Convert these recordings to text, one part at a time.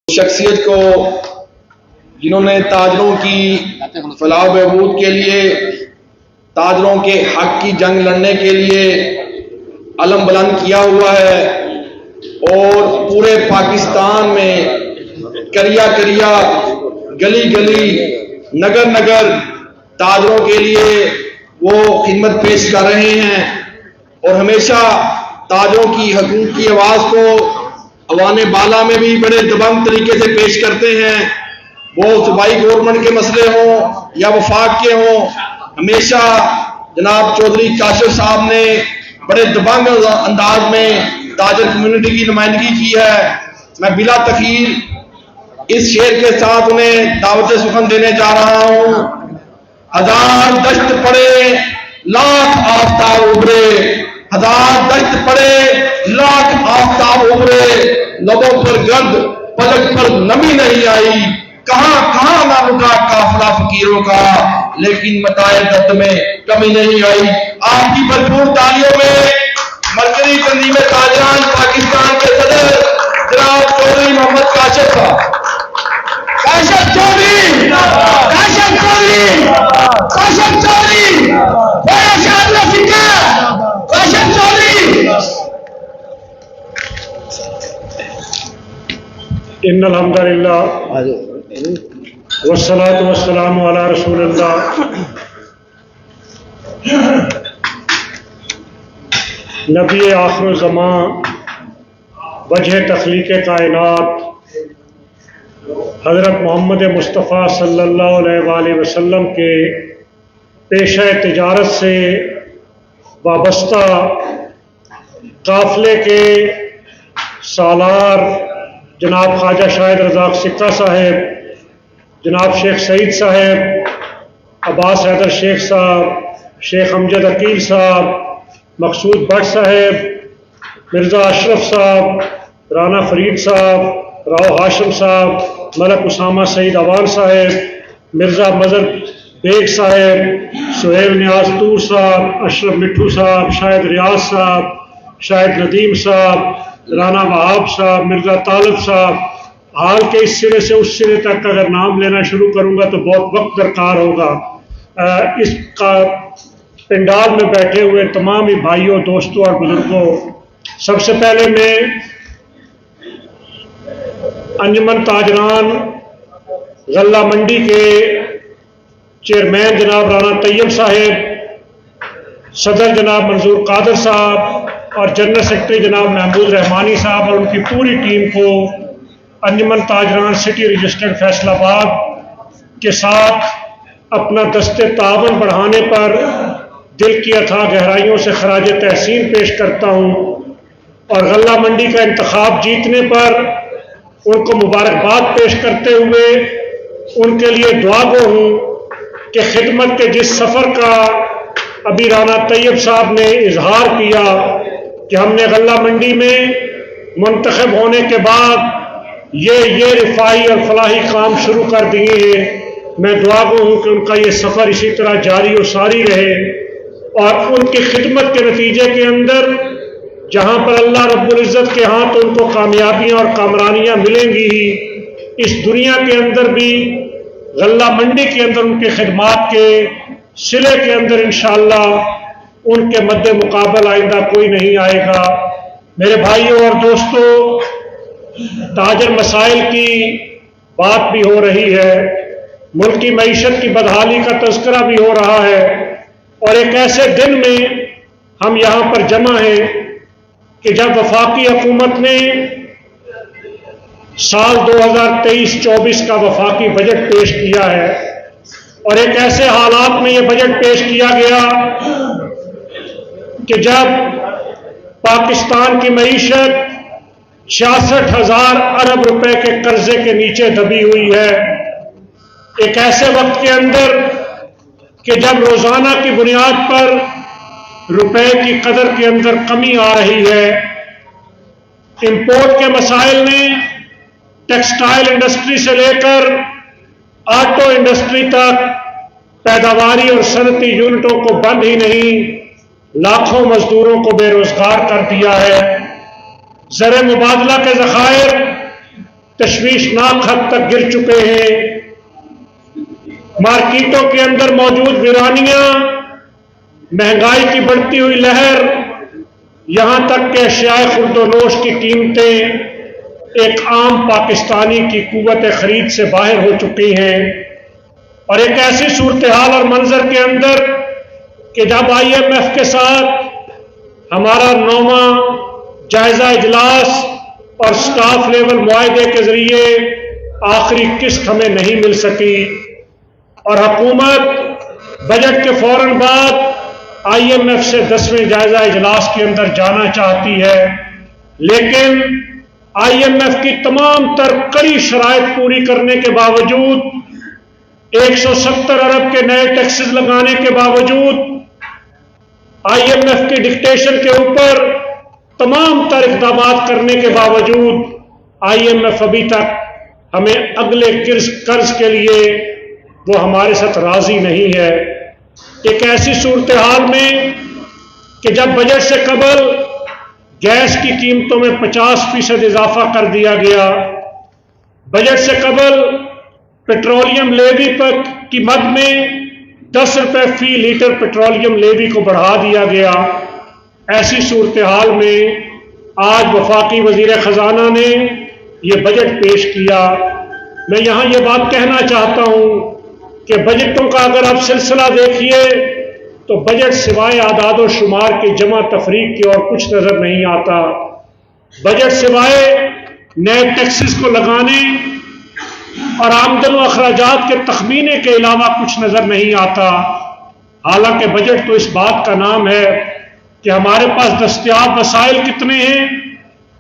شخصیت کو جنہوں نے تاجروں کی فلاح و بہبود کے لیے، تاجروں کے حق کی جنگ لڑنے کے لیے علم بلند کیا ہوا ہے اور پورے پاکستان میں کریا کریا، گلی گلی، نگر نگر تاجروں کے لیے وہ خدمت پیش کر رہے ہیں اور ہمیشہ تاجروں کی حقوق کی آواز کو عوام بالا میں بھی بڑے دبنگ طریقے سے پیش کرتے ہیں۔ وہ صوبائی گورنمنٹ کے مسئلے ہوں یا وفاق کے ہوں، ہمیشہ جناب چودھری کاشف صاحب نے بڑے دبنگ انداز میں تاجر کمیونٹی کی نمائندگی کی ہے۔ میں بلا تخیر اس شعر کے ساتھ انہیں دعوت سخن دینے جا رہا ہوں۔ ہزار دشت پڑے لاکھ آفتاب ابھرے، ہزار دشت پڑے لاکھ آفتاب ابھرے، لبوں پر گرد پلک پر نمی نہیں آئی، کہاں کہاں نہ رکا قافلہ فقیروں کا، لیکن متاع درد میں کمی نہیں آئی۔ آپ کی بھرپور تالیوں میں مرکزی تنظیم تاجران پاکستان کے صدر جناب چودھری محمد کاشف صاحب۔ کاشف چودھری، کاشف چودھری، کاشف چودھری، بڑا شادلہ فکر، کاشف چودھری۔ ان الحمدللہ والصلاة والسلام علی رسول اللہ۔ نبی آخر الزمان، وجہ تخلیق کائنات، حضرت محمد مصطفیٰ صلی اللہ علیہ وآلہ وسلم کے پیشہ تجارت سے وابستہ قافلے کے سالار جناب خواجہ شاہد رزاق سکہ صاحب، جناب شیخ سعید صاحب، عباس حیدر شیخ صاحب، شیخ امجد عقیل صاحب، مقصود بٹ صاحب، مرزا اشرف صاحب، رانا فرید صاحب، راؤ ہاشم صاحب، ملک اسامہ سعید اوان صاحب، مرزا مظہر بیگ صاحب، سہیل نیاز طور صاحب، اشرف مٹھو صاحب، شاہد ریاض صاحب، شاہد ندیم صاحب، رانا وہاب صاحب، مرزا طالب صاحب، حال کے اس سرے سے اس سرے تک اگر نام لینا شروع کروں گا تو بہت وقت درکار ہوگا۔ اس کا پنڈال میں بیٹھے ہوئے تمام ہی بھائیوں، دوستوں اور بزرگوں، سب سے پہلے میں انجمن تاجران غلہ منڈی کے چیئرمین جناب رانا طیب صاحب، صدر جناب منظور قادر صاحب اور جنرل سیکرٹری جناب محمود رحمانی صاحب اور ان کی پوری ٹیم کو انجمن تاجران سٹی رجسٹرڈ فیصل آباد کے ساتھ اپنا دست تعاون بڑھانے پر دل کی اتھاہ گہرائیوں سے خراج تحسین پیش کرتا ہوں اور غلہ منڈی کا انتخاب جیتنے پر ان کو مبارکباد پیش کرتے ہوئے ان کے لیے دعا گو ہوں کہ خدمت کے جس سفر کا ابھی رانا طیب صاحب نے اظہار کیا کہ ہم نے غلہ منڈی میں منتخب ہونے کے بعد یہ رفاہی اور فلاحی کام شروع کر دیے ہیں، میں دعا گو ہوں کہ ان کا یہ سفر اسی طرح جاری و ساری رہے اور ان کی خدمت کے نتیجے کے اندر جہاں پر اللہ رب العزت کے ہاں تو ان کو کامیابیاں اور کامرانیاں ملیں گی ہی، اس دنیا کے اندر بھی غلہ منڈی کے اندر ان کی خدمات کے صلے کے اندر انشاءاللہ ان کے مد مقابل آئندہ کوئی نہیں آئے گا۔ میرے بھائیوں اور دوستوں، تاجر مسائل کی بات بھی ہو رہی ہے، ملک کی معیشت کی بدحالی کا تذکرہ بھی ہو رہا ہے اور ایک ایسے دن میں ہم یہاں پر جمع ہیں کہ جب وفاقی حکومت نے سال 2023-24 کا وفاقی بجٹ پیش کیا ہے اور ایک ایسے حالات میں یہ بجٹ پیش کیا گیا کہ جب پاکستان کی معیشت 66,000 ارب روپے کے قرضے کے نیچے دبی ہوئی ہے، ایک ایسے وقت کے اندر کہ جب روزانہ کی بنیاد پر روپے کی قدر کے اندر کمی آ رہی ہے، امپورٹ کے مسائل نے ٹیکسٹائل انڈسٹری سے لے کر آٹو انڈسٹری تک پیداواری اور صنعتی یونٹوں کو بند ہی نہیں، لاکھوں مزدوروں کو بے روزگار کر دیا ہے۔ زر مبادلہ کے ذخائر تشویشناک حد تک گر چکے ہیں۔ مارکیٹوں کے اندر موجود ویرانیاں، مہنگائی کی بڑھتی ہوئی لہر، یہاں تک کہ اشیاء خورد و نوش کی قیمتیں ایک عام پاکستانی کی قوت خرید سے باہر ہو چکی ہیں، اور ایک ایسی صورتحال اور منظر کے اندر کہ جب IMF کے ساتھ ہمارا 9واں جائزہ اجلاس اور سٹاف لیول معاہدے کے ذریعے آخری قسط ہمیں نہیں مل سکی، اور حکومت بجٹ کے فوراً بعد IMF سے 10ویں جائزہ اجلاس کے اندر جانا چاہتی ہے، لیکن IMF کی تمام تر کڑی شرائط پوری کرنے کے باوجود، 170 ارب کے نئے ٹیکسز لگانے کے باوجود، IMF کی ڈکٹیشن کے اوپر تمام تر اقدامات کرنے کے باوجود IMF ابھی تک ہمیں اگلے قرض کے لیے وہ ہمارے ساتھ راضی نہیں ہے۔ ایک ایسی صورتحال میں کہ جب بجٹ سے قبل گیس کی قیمتوں میں 50% اضافہ کر دیا گیا، بجٹ سے قبل پیٹرولیم لیوی پر کی مد میں 10 روپے فی لیٹر پیٹرولیم لیوی کو بڑھا دیا گیا، ایسی صورتحال میں آج وفاقی وزیر خزانہ نے یہ بجٹ پیش کیا۔ میں یہاں یہ بات کہنا چاہتا ہوں کہ بجٹوں کا اگر آپ سلسلہ دیکھیے تو بجٹ سوائے اعداد و شمار کی جمع تفریق کے اور کچھ نظر نہیں آتا، بجٹ سوائے نئے ٹیکسز کو لگانے اور آمدن و اخراجات کے تخمینے کے علاوہ کچھ نظر نہیں آتا۔ حالانکہ بجٹ تو اس بات کا نام ہے کہ ہمارے پاس دستیاب وسائل کتنے ہیں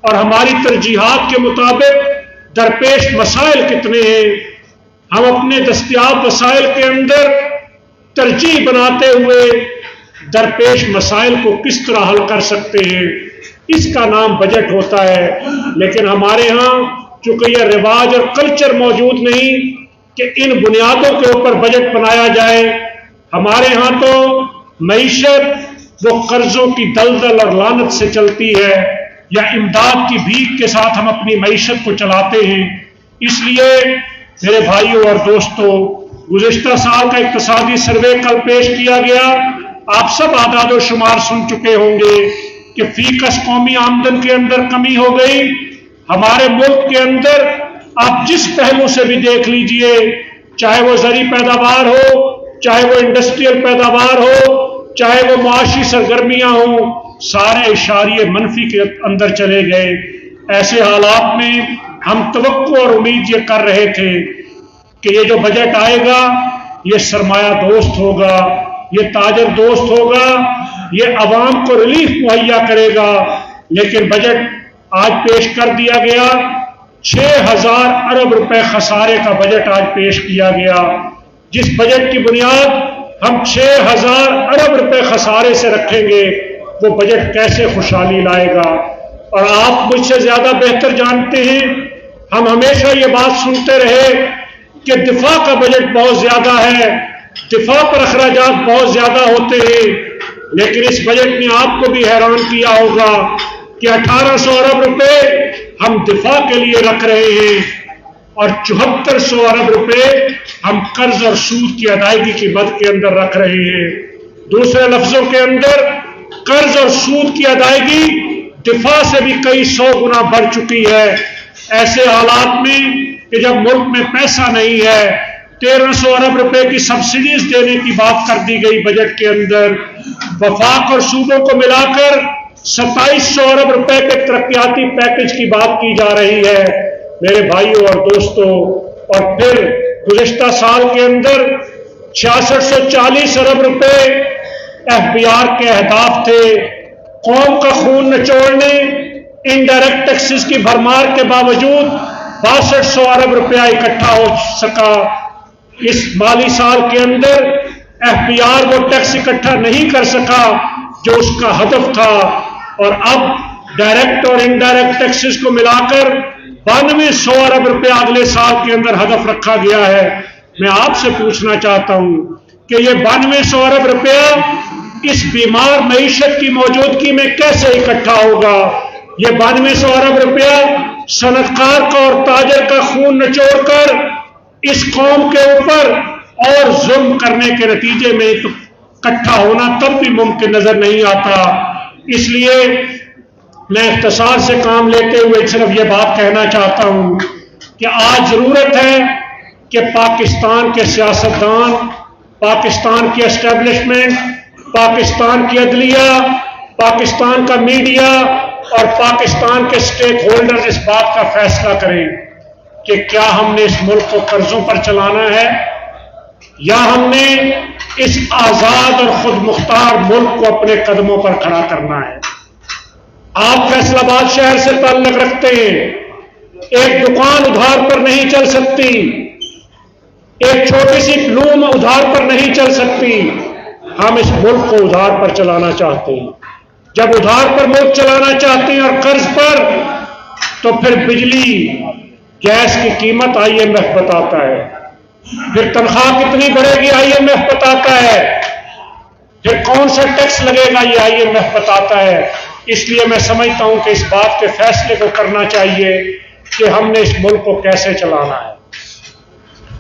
اور ہماری ترجیحات کے مطابق درپیش مسائل کتنے ہیں، ہم اپنے دستیاب وسائل کے اندر ترجیح بناتے ہوئے درپیش مسائل کو کس طرح حل کر سکتے ہیں، اس کا نام بجٹ ہوتا ہے۔ لیکن ہمارے ہاں چونکہ یہ رواج اور کلچر موجود نہیں کہ ان بنیادوں کے اوپر بجٹ بنایا جائے، ہمارے ہاں تو معیشت وہ قرضوں کی دلدل اور لعنت سے چلتی ہے، یا امداد کی بھیک کے ساتھ ہم اپنی معیشت کو چلاتے ہیں۔ اس لیے میرے بھائیوں اور دوستوں، گزشتہ سال کا اقتصادی سروے کل پیش کیا گیا، آپ سب اعداد و شمار سن چکے ہوں گے کہ فی کس قومی آمدن کے اندر کمی ہو گئی۔ ہمارے ملک کے اندر آپ جس پہلو سے بھی دیکھ لیجئے، چاہے وہ زرعی پیداوار ہو، چاہے وہ انڈسٹریل پیداوار ہو، چاہے وہ معاشی سرگرمیاں ہوں، سارے اشاریے منفی کے اندر چلے گئے۔ ایسے حالات میں ہم توقع اور امید یہ کر رہے تھے کہ یہ جو بجٹ آئے گا یہ سرمایہ دوست ہوگا، یہ تاجر دوست ہوگا، یہ عوام کو ریلیف مہیا کرے گا، لیکن بجٹ آج پیش کر دیا گیا، 6000 ارب روپے خسارے کا بجٹ آج پیش کیا گیا۔ جس بجٹ کی بنیاد ہم 6000 ارب روپے خسارے سے رکھیں گے، وہ بجٹ کیسے خوشحالی لائے گا؟ اور آپ مجھ سے زیادہ بہتر جانتے ہیں، ہم ہمیشہ یہ بات سنتے رہے کہ دفاع کا بجٹ بہت زیادہ ہے، دفاع پر اخراجات بہت زیادہ ہوتے ہیں، لیکن اس بجٹ نے آپ کو بھی حیران کیا ہوگا کہ 1800 ارب روپے ہم دفاع کے لیے رکھ رہے ہیں اور 7400 ارب روپے ہم قرض اور سود کی ادائیگی کی مد کے اندر رکھ رہے ہیں۔ دوسرے لفظوں کے اندر قرض اور سود کی ادائیگی دفاع سے بھی کئی 100 گنا بڑھ چکی ہے۔ ایسے حالات میں کہ جب ملک میں پیسہ نہیں ہے، 1300 ارب روپے کی سبسڈیز دینے کی بات کر دی گئی بجٹ کے اندر، وفاق اور صوبوں کو ملا کر 2700 ارب روپے کے ترقیاتی پیکج کی بات کی جا رہی ہے۔ میرے بھائیوں اور دوستوں، اور پھر گزشتہ سال کے اندر 6640 ارب روپے FBR کے اہداف تھے۔ قوم کا خون نچوڑنے، انڈائریکٹ ٹیکسز کی بھرمار کے باوجود 6200 ارب روپیہ اکٹھا ہو سکا۔ اس مالی سال کے اندر FBR وہ ٹیکس اکٹھا نہیں کر سکا جو اس کا ہدف تھا، اور اب ڈائریکٹ اور انڈائریکٹ ٹیکسز کو ملا کر 9200 ارب روپیہ اگلے سال کے اندر ہدف رکھا گیا ہے۔ میں آپ سے پوچھنا چاہتا ہوں کہ یہ 9200 ارب روپیہ اس بیمار معیشت کی موجودگی میں کیسے اکٹھا ہوگا؟ یہ 9200 ارب روپیہ صنعتکار کا اور تاجر کا خون نچوڑ کر اس قوم کے اوپر اور ظلم کرنے کے نتیجے میں اکٹھا ہونا تب بھی ممکن نظر نہیں آتا۔ اس لیے میں اختصار سے کام لیتے ہوئے صرف یہ بات کہنا چاہتا ہوں کہ آج ضرورت ہے کہ پاکستان کے سیاستدان، پاکستان کی اسٹیبلشمنٹ، پاکستان کی عدلیہ، پاکستان کا میڈیا اور پاکستان کے اسٹیک ہولڈرز اس بات کا فیصلہ کریں کہ کیا ہم نے اس ملک کو قرضوں پر چلانا ہے یا ہم نے اس آزاد اور خود مختار ملک کو اپنے قدموں پر کھڑا کرنا ہے۔ آپ فیصل آباد شہر سے تعلق رکھتے ہیں، ایک دکان ادھار پر نہیں چل سکتی، ایک چھوٹی سی لوم ادھار پر نہیں چل سکتی۔ ہم اس ملک کو ادھار پر چلانا چاہتے ہیں۔ جب ادھار پر ملک چلانا چاہتے ہیں اور قرض پر، تو پھر بجلی گیس کی قیمت IMF بتاتا ہے، پھر تنخواہ کتنی بڑھے گی IMF بتاتا ہے، پھر کون سا ٹیکس لگے گا یہ IMF بتاتا ہے۔ اس لیے میں سمجھتا ہوں کہ اس بات کے فیصلے کو کرنا چاہیے کہ ہم نے اس ملک کو کیسے چلانا ہے۔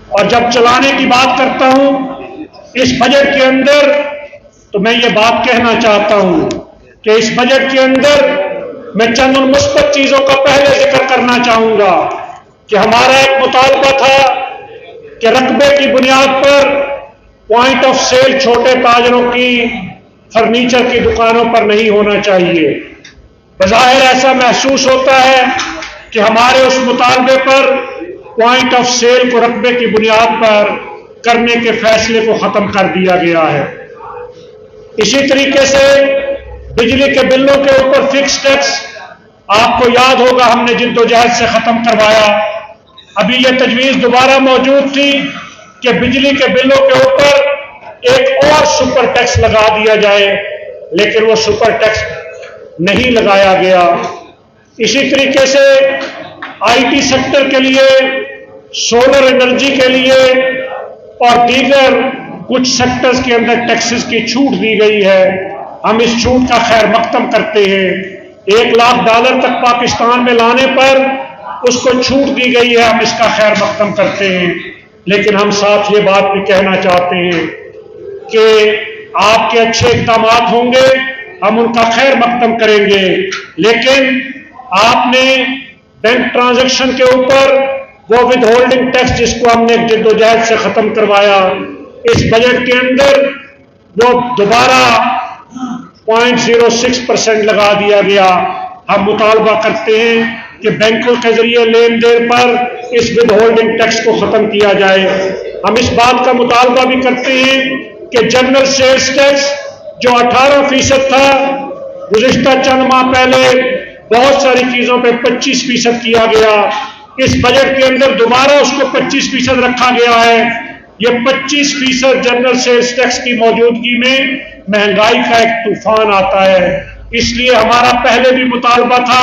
اور جب چلانے کی بات کرتا ہوں اس بجٹ کے اندر، تو میں یہ بات کہنا چاہتا ہوں کہ اس بجٹ کے اندر میں چند ان مثبت چیزوں کا پہلے ذکر کرنا چاہوں گا کہ ہمارا ایک مطالبہ تھا کہ رقبے کی بنیاد پر پوائنٹ آف سیل چھوٹے تاجروں کی فرنیچر کی دکانوں پر نہیں ہونا چاہیے۔ بظاہر ایسا محسوس ہوتا ہے کہ ہمارے اس مطالبے پر پوائنٹ آف سیل کو رقبے کی بنیاد پر کرنے کے فیصلے کو ختم کر دیا گیا ہے۔ اسی طریقے سے بجلی کے بلوں کے اوپر فکس ٹیکس آپ کو یاد ہوگا ہم نے جدوجہد سے ختم کروایا۔ ابھی یہ تجویز دوبارہ موجود تھی کہ بجلی کے بلوں کے اوپر ایک اور سپر ٹیکس لگا دیا جائے، لیکن وہ سپر ٹیکس نہیں لگایا گیا۔ اسی طریقے سے IT سیکٹر کے لیے، سولر انرجی کے لیے اور دیگر کچھ سیکٹرز کے اندر ٹیکسز کی چھوٹ دی گئی ہے۔ ہم اس چھوٹ کا خیر مقدم کرتے ہیں۔ $1,00,000 تک پاکستان میں لانے پر اس کو چھوٹ دی گئی ہے، ہم اس کا خیر مقدم کرتے ہیں۔ لیکن ہم ساتھ یہ بات بھی کہنا چاہتے ہیں کہ آپ کے اچھے اقدامات ہوں گے، ہم ان کا خیر مقدم کریں گے، لیکن آپ نے بینک ٹرانزیکشن کے اوپر وہ ود ہولڈنگ ٹیکس جس کو ہم نے جدوجہد سے ختم کروایا، اس بجٹ کے اندر وہ دوبارہ 0.06% لگا دیا گیا۔ ہم مطالبہ کرتے ہیں کہ بینکوں کے ذریعے لین دین پر اس ود ہولڈنگ ٹیکس کو ختم کیا جائے۔ ہم اس بات کا مطالبہ بھی کرتے ہیں کہ جنرل سیلز ٹیکس جو 18% تھا، گزشتہ چند ماہ پہلے بہت ساری چیزوں پہ 25% کیا گیا، اس بجٹ کے اندر دوبارہ اس کو 25% رکھا گیا ہے۔ یہ 25% جنرل سیلز ٹیکس کی موجودگی میں مہنگائی کا ایک طوفان آتا ہے۔ اس لیے ہمارا پہلے بھی مطالبہ تھا،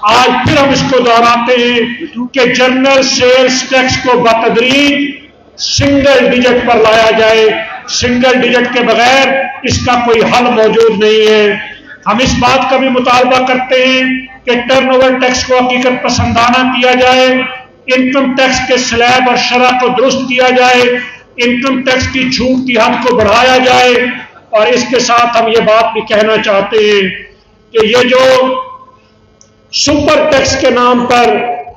آج پھر ہم اس کو دہراتے ہیں کہ جنرل سیلز ٹیکس کو بتدریج سنگل ڈیجٹ پر لایا جائے۔ سنگل ڈیجٹ کے بغیر اس کا کوئی حل موجود نہیں ہے۔ ہم اس بات کا بھی مطالبہ کرتے ہیں کہ ٹرن اوور ٹیکس کو حقیقت پسندانہ کیا جائے، انکم ٹیکس کے سلیب اور شرح کو درست کیا جائے، انکم ٹیکس کی چھوٹ کی حد کو بڑھایا جائے۔ اور اس کے ساتھ ہم یہ بات بھی کہنا چاہتے ہیں کہ یہ جو سپر ٹیکس کے نام پر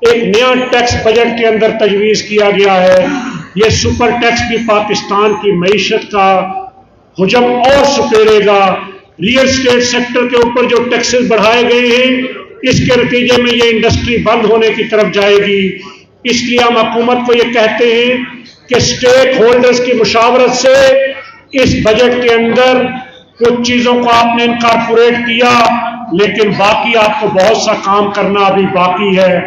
ایک نیا ٹیکس بجٹ کے اندر تجویز کیا گیا ہے، یہ سپر ٹیکس بھی پاکستان کی معیشت کا حجم اور سپیڑے گا۔ ریئل اسٹیٹ سیکٹر کے اوپر جو ٹیکسز بڑھائے گئے ہیں، اس کے نتیجے میں یہ انڈسٹری بند ہونے کی طرف جائے گی۔ اس لیے ہم حکومت کو یہ کہتے ہیں کہ اسٹیک ہولڈرز کی مشاورت سے اس بجٹ کے اندر کچھ چیزوں کو آپ نے انکارپوریٹ کیا، لیکن باقی آپ کو بہت سا کام کرنا ابھی باقی ہے۔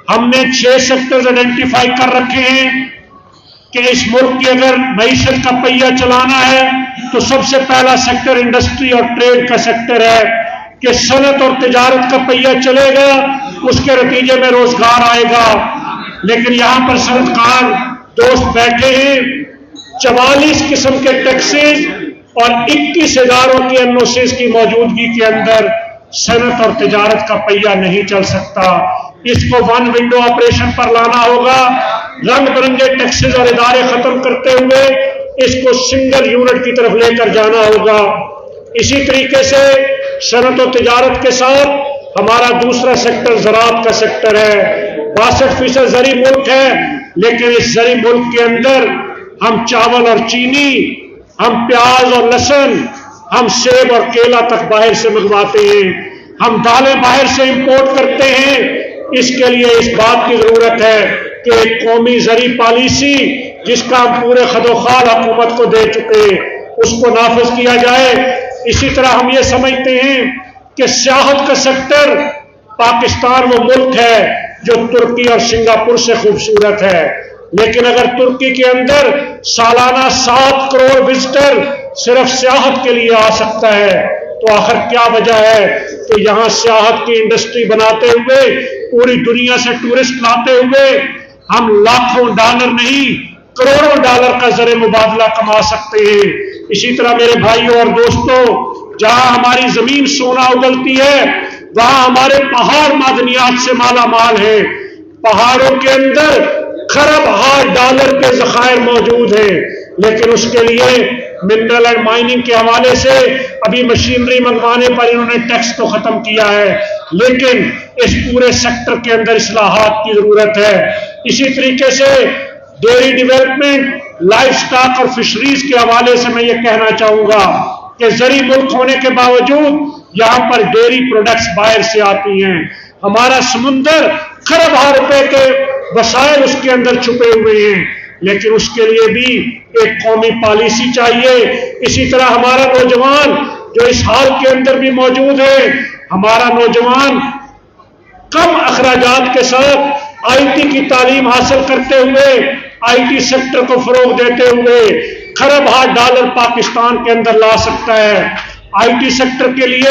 ہم نے 6 سیکٹرز آئیڈینٹیفائی کر رکھے ہیں کہ اس ملک کی اگر معیشت کا پہیہ چلانا ہے تو سب سے پہلا سیکٹر انڈسٹری اور ٹریڈ کا سیکٹر ہے کہ صنعت اور تجارت کا پہیہ چلے گا، اس کے نتیجے میں روزگار آئے گا۔ لیکن یہاں پر صنعتکار دوست بیٹھے ہیں، 44 قسم کے ٹیکسز اور 21,000 کی NOCs کی موجودگی کے اندر صنعت اور تجارت کا پہیہ نہیں چل سکتا۔ اس کو ون ونڈو آپریشن پر لانا ہوگا. رنگ برنگے ٹیکسز اور ادارے ختم کرتے ہوئے اس کو سنگل یونٹ کی طرف لے کر جانا ہوگا. اسی طریقے سے صنعت و تجارت کے ساتھ ہمارا دوسرا سیکٹر زراعت کا سیکٹر ہے. 62% زرعی ملک ہے، لیکن اس زرعی ملک کے اندر ہم چاول اور چینی، ہم پیاز اور لہسن، ہم سیب اور کیلا تک باہر سے منگواتے ہیں، ہم دالیں باہر سے امپورٹ کرتے ہیں. اس کے لیے اس بات کی ضرورت ہے کہ ایک قومی زرعی پالیسی جس کا ہم پورے خدوخال حکومت کو دے چکے اس کو نافذ کیا جائے. اسی طرح ہم یہ سمجھتے ہیں کہ سیاحت کا سیکٹر، پاکستان وہ ملک ہے جو ترکی اور سنگاپور سے خوبصورت ہے، لیکن اگر ترکی کے اندر سالانہ 7 کروڑ وزٹر صرف سیاحت کے لیے آ سکتا ہے تو آخر کیا وجہ ہے کہ یہاں سیاحت کی انڈسٹری بناتے ہوئے پوری دنیا سے ٹورسٹ لاتے ہوئے ہم لاکھوں ڈالر نہیں کروڑوں ڈالر کا زر مبادلہ کما سکتے ہیں. اسی طرح میرے بھائیوں اور دوستوں، جہاں ہماری زمین سونا اگلتی ہے وہاں ہمارے پہاڑ معدنیات سے مالا مال ہیں. پہاڑوں کے اندر خرب $1 کے ذخائر موجود ہیں، لیکن اس کے لیے منرل اینڈ مائننگ کے حوالے سے ابھی مشینری منگوانے پر انہوں نے ٹیکس تو ختم کیا ہے، لیکن اس پورے سیکٹر کے اندر اصلاحات کی ضرورت ہے. اسی طریقے سے ڈیری ڈیولپمنٹ، لائف سٹاک اور فشریز کے حوالے سے میں یہ کہنا چاہوں گا کہ زرعی ملک ہونے کے باوجود یہاں پر ڈیری پروڈکٹس باہر سے آتی ہیں. ہمارا سمندر خرب روپے کے وسائل اس کے اندر چھپے ہوئے ہیں، لیکن اس کے لیے بھی ایک قومی پالیسی چاہیے. اسی طرح ہمارا نوجوان جو اس حال کے اندر بھی موجود ہے، ہمارا نوجوان کم اخراجات کے ساتھ آئی ٹی کی تعلیم حاصل کرتے ہوئے، آئی ٹی سیکٹر کو فروغ دیتے ہوئے خرب $1 پاکستان کے اندر لا سکتا ہے. آئی ٹی سیکٹر کے لیے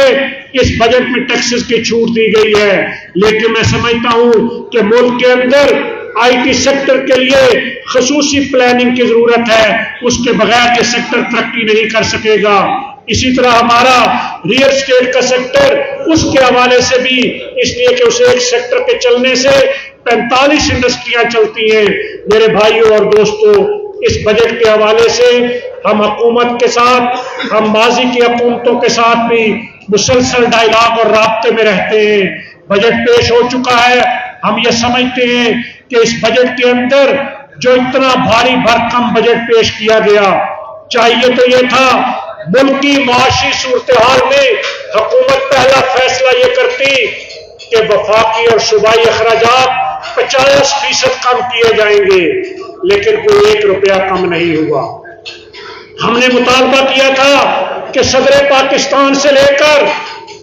اس بجٹ میں ٹیکسز کی چھوٹ دی گئی ہے، لیکن میں سمجھتا ہوں کہ ملک کے اندر آئی ٹی سیکٹر کے لیے خصوصی پلاننگ کی ضرورت ہے، اس کے بغیر یہ سیکٹر ترقی نہیں کر سکے گا. اسی طرح ہمارا ریئل اسٹیٹ کا سیکٹر، اس کے حوالے سے بھی، اس لیے کہ اسے ایک سیکٹر کے چلنے سے 45 انڈسٹریاں چلتی ہیں. میرے بھائیوں اور دوستوں، اس بجٹ کے حوالے سے ہم حکومت کے ساتھ، ہم ماضی کی حکومتوں کے ساتھ بھی مسلسل ڈائلاگ اور رابطے میں رہتے ہیں. بجٹ پیش ہو چکا ہے، ہم یہ سمجھتے ہیں کہ اس بجٹ کے اندر جو اتنا بھاری بھرکم بجٹ پیش کیا گیا، چاہیے تو یہ تھا ملک کی معاشی صورتحال میں حکومت پہلا فیصلہ یہ کرتی کہ وفاقی اور صوبائی اخراجات 50% کم کیے جائیں گے، لیکن کوئی 1 روپیہ کم نہیں ہوا. ہم نے مطالبہ کیا تھا کہ صدر پاکستان سے لے کر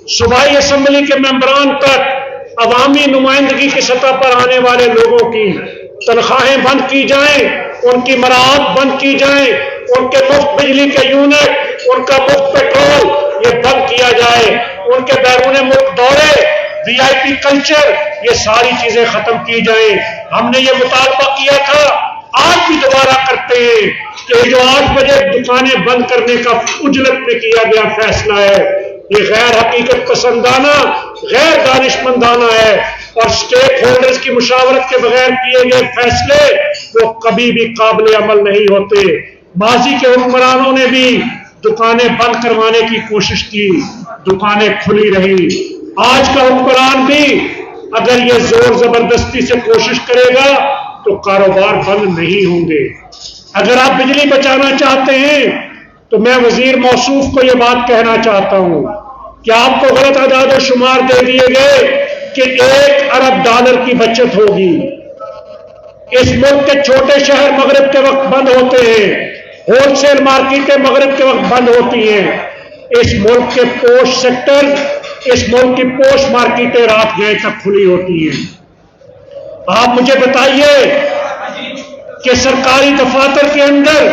صوبائی اسمبلی کے ممبران تک عوامی نمائندگی کی سطح پر آنے والے لوگوں کی تنخواہیں بند کی جائیں، ان کی مراعات بند کی جائیں، ان کے مفت بجلی کے یونٹ، ان کا مفت پیٹرول یہ بند کیا جائے، ان کے بیرون ملک دورے، VIP کلچر، یہ ساری چیزیں ختم کی جائیں. ہم نے یہ مطالبہ کیا تھا، آج بھی دوبارہ کرتے ہیں کہ جو 8 بجے دکانیں بند کرنے کا اجلت میں کیا گیا فیصلہ ہے، یہ غیر حقیقت پسندانہ، غیر دانشمندانہ ہے، اور اسٹیک ہولڈرز کی مشاورت کے بغیر کیے گئے فیصلے وہ کبھی بھی قابل عمل نہیں ہوتے. ماضی کے حکمرانوں نے بھی دکانیں بند کروانے کی کوشش کی، دکانیں کھلی رہی. آج کا حکمران بھی اگر یہ زور زبردستی سے کوشش کرے گا تو کاروبار بند نہیں ہوں گے. اگر آپ بجلی بچانا چاہتے ہیں تو میں وزیر موصوف کو یہ بات کہنا چاہتا ہوں کہ آپ کو غلط اعداد و شمار دے دیے گئے کہ $1 ارب کی بچت ہوگی. اس ملک کے چھوٹے شہر مغرب کے وقت بند ہوتے ہیں، ہول سیل مارکیٹیں مغرب کے وقت بند ہوتی ہیں. اس ملک کے پوش سیکٹر، اس ملک کی پوش مارکیٹیں رات گئے تک کھلی ہوتی ہیں. آپ مجھے بتائیے کہ سرکاری دفاتر کے اندر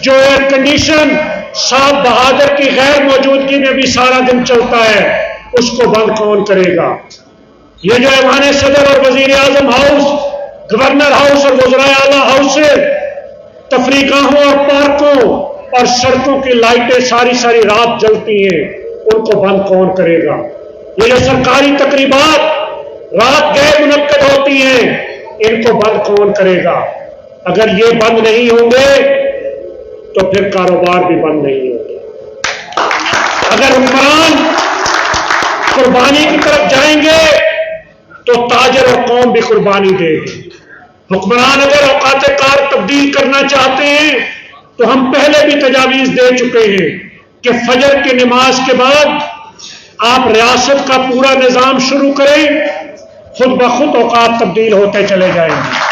جو ایئر کنڈیشن صاحب بہادر کی غیر موجودگی میں بھی سارا دن چلتا ہے، اس کو بند کون کرے گا؟ یہ جو ایوان صدر اور وزیر اعظم ہاؤس، گورنر ہاؤس اور وزرائے اعلیٰ ہاؤس سے تفریح گاہوں اور پارکوں اور سڑکوں کی لائٹیں ساری رات جلتی ہیں، ان کو بند کون کرے گا؟ یہ جو سرکاری تقریبات رات گئے منعقد ہوتی ہیں، ان کو بند کون کرے گا؟ اگر یہ بند نہیں ہوں گے تو پھر کاروبار بھی بند نہیں ہوگا۔ اگر حکمران قربانی کی طرف جائیں گے تو تاجر اور قوم بھی قربانی دے گی۔ حکمران اگر اوقات کار تبدیل کرنا چاہتے ہیں تو ہم پہلے بھی تجاویز دے چکے ہیں کہ فجر کی نماز کے بعد آپ ریاست کا پورا نظام شروع کریں، خود بخود اوقات تبدیل ہوتے چلے جائیں گے۔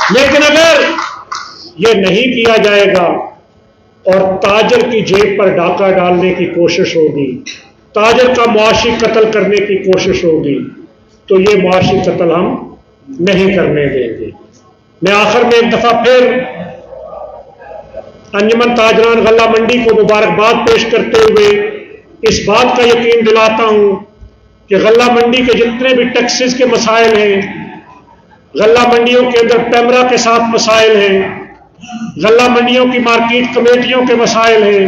لیکن اگر یہ نہیں کیا جائے گا اور تاجر کی جیب پر ڈاکہ ڈالنے کی کوشش ہوگی، تاجر کا معاشی قتل کرنے کی کوشش ہوگی، تو یہ معاشی قتل ہم نہیں کرنے دیں گے۔ میں آخر میں ایک دفعہ پھر انجمن تاجران غلہ منڈی کو مبارکباد پیش کرتے ہوئے اس بات کا یقین دلاتا ہوں کہ غلہ منڈی کے جتنے بھی ٹیکسز کے مسائل ہیں، غلہ منڈیوں کے اندر پیمرا کے ساتھ مسائل ہیں، غلہ منڈیوں کی مارکیٹ کمیٹیوں کے مسائل ہیں،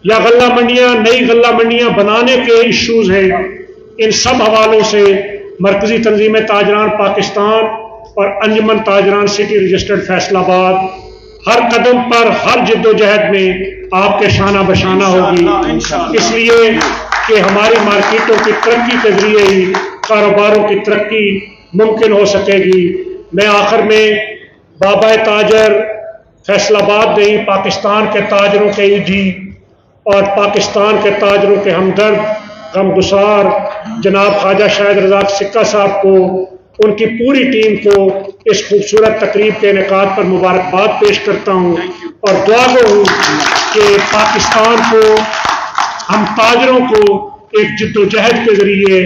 یا غلہ منڈیاں نئی غلہ منڈیاں بنانے کے ایشوز ہیں، ان سب حوالوں سے مرکزی تنظیم تاجران پاکستان اور انجمن تاجران سٹی رجسٹرڈ فیصل آباد ہر قدم پر ہر جد و جہد میں آپ کے شانہ بشانہ ہوگی، اس لیے کہ ہماری مارکیٹوں کی ترقی کے ذریعے ہی کاروباروں کی ترقی ممکن ہو سکے گی۔ میں آخر میں بابا تاجر فیصل آباد نہیں، پاکستان کے تاجروں کے ایڈی اور پاکستان کے تاجروں کے ہمدرد غمگسار جناب خواجہ شاہد رزاق سکہ صاحب کو، ان کی پوری ٹیم کو اس خوبصورت تقریب کے انعقاد پر مبارکباد پیش کرتا ہوں اور دعا گو ہوں کہ پاکستان کو، ہم تاجروں کو ایک جد و جہد کے ذریعے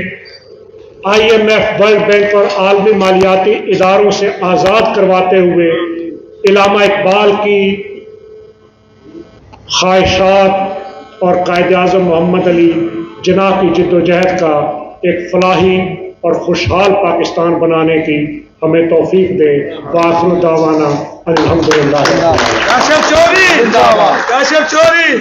IMF، ورلڈ بینک اور عالمی مالیاتی اداروں سے آزاد کرواتے ہوئے علامہ اقبال کی خواہشات اور قائد اعظم محمد علی جناح کی جد و جہد کا ایک فلاحی اور خوشحال پاکستان بنانے کی ہمیں توفیق دے۔ وآخر دعوانا الحمدللہ۔ کاشف چوری